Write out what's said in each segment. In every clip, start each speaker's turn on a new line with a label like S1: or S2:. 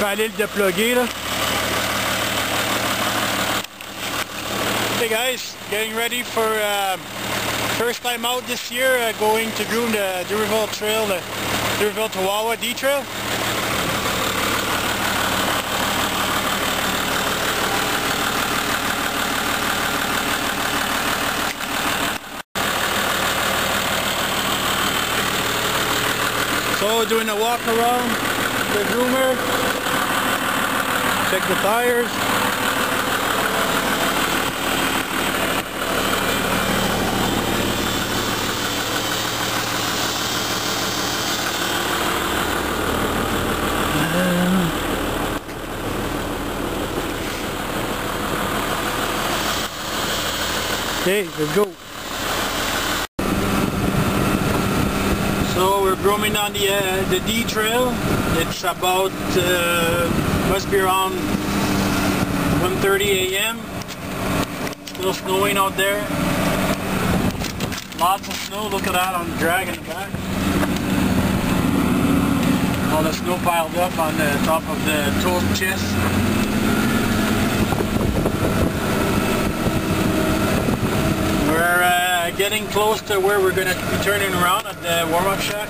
S1: vais aller le déploguer là. Hey guys, getting ready for first time out this year, going to groom the D'Urville Trail, the D'Urville to Wawa D Trail. So doing a walk around the Groomer, check the tires. Okay, let's go. So we're grooming on the D trail. It's about must be around 1:30 a.m. Still snowing out there. Lots of snow. Look at that on the drag in the back. All the snow piled up on the top of the tow chest. We're getting close to where we're going to be turning around at the warm-up shack.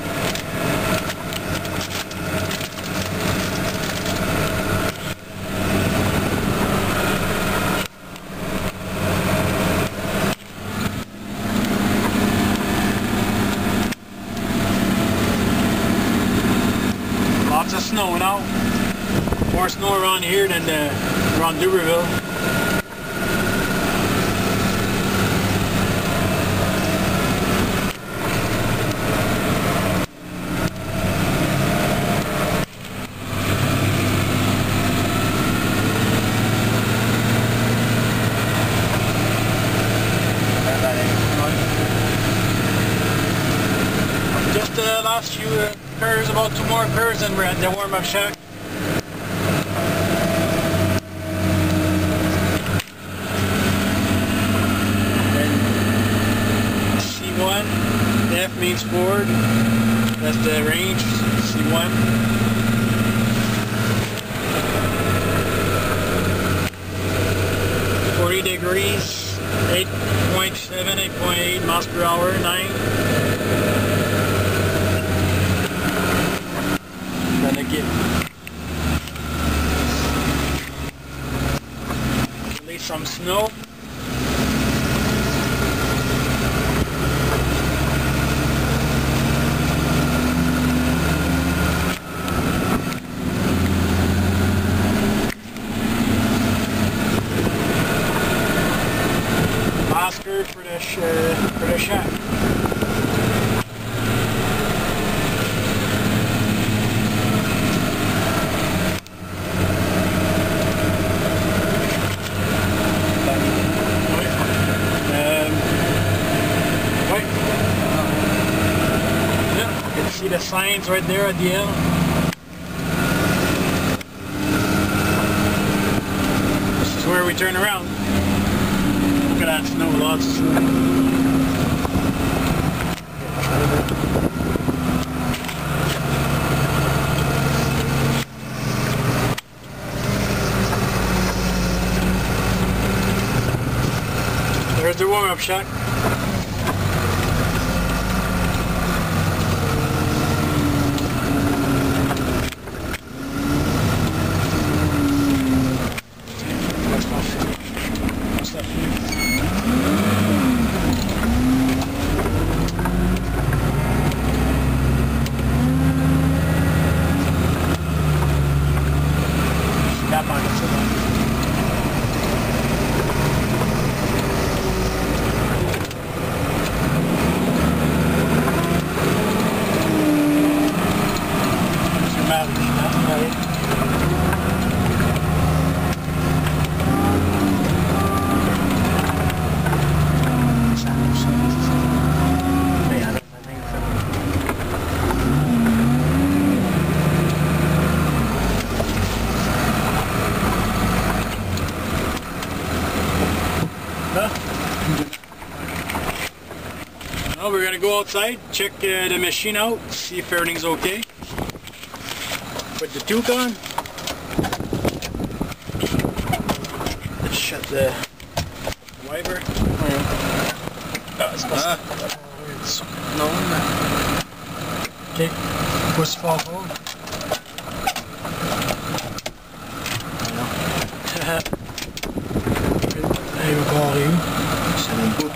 S1: Lots of snow now. More snow around here than around D'Urville. Just the last few curves, about 2 more curves, and we're at the warm-up shack. C1, the F means forward, that's the range, C1. Degrees, 8.7, 8.8 miles per hour, 9. Then again, release some snow. Oscar for the shack. Yeah, you can see the signs right there at the end. This is where we turn around. Look at that snow, lots of snow. There's the warm-up shack. Now we're gonna go outside, check the machine out, see if everything's okay. Put the toque on. Let's shut the wiper. It's okay, push fall forward. Aí o corrinho.
S2: C'est mon bout.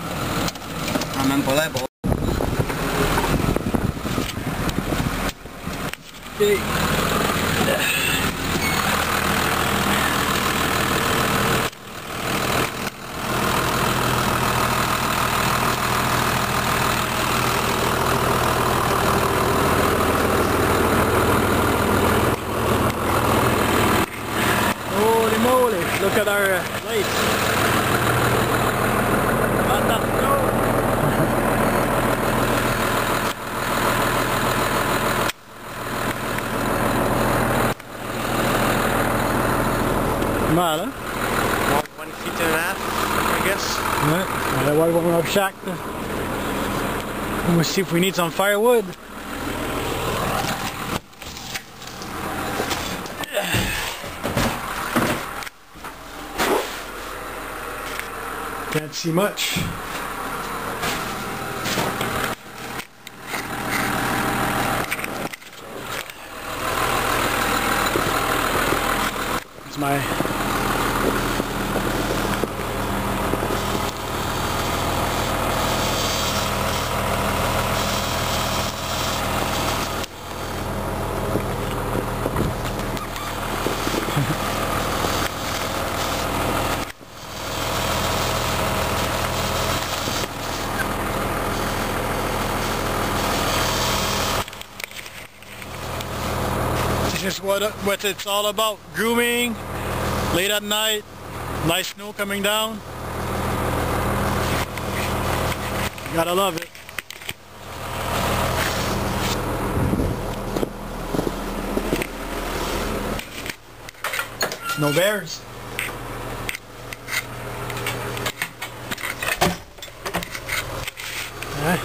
S2: Ah, même pas là, bon.
S1: Okay. Holy moly, look at our lights. What the snow? Mal, hein?
S2: About 1 feet and a half, I guess.
S1: Ouais, on va voir le warm-up shack. We'll see if we need some firewood. Can't see much. Here's my just what it's all about. Grooming, late at night, nice snow coming down. You gotta love it. No bears. Alright.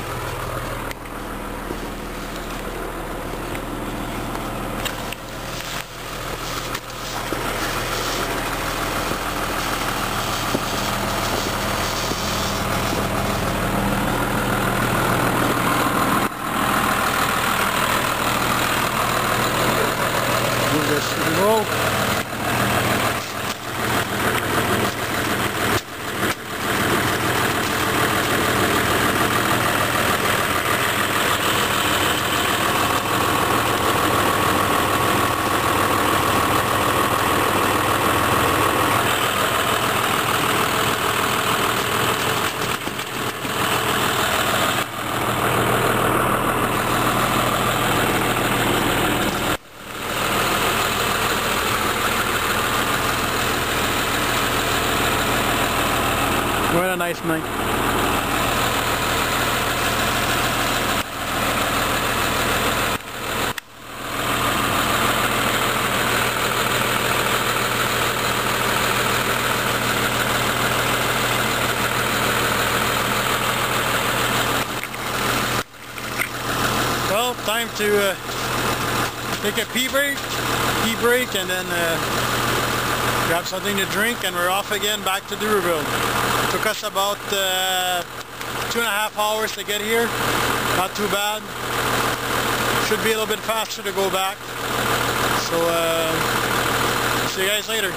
S1: Roll. What a nice night. Well, time to take a pee break and then grab something to drink, and we're off again back to Duberville. Took us about 2.5 hours to get here. Not too bad. Should be a little bit faster to go back. So see you guys later.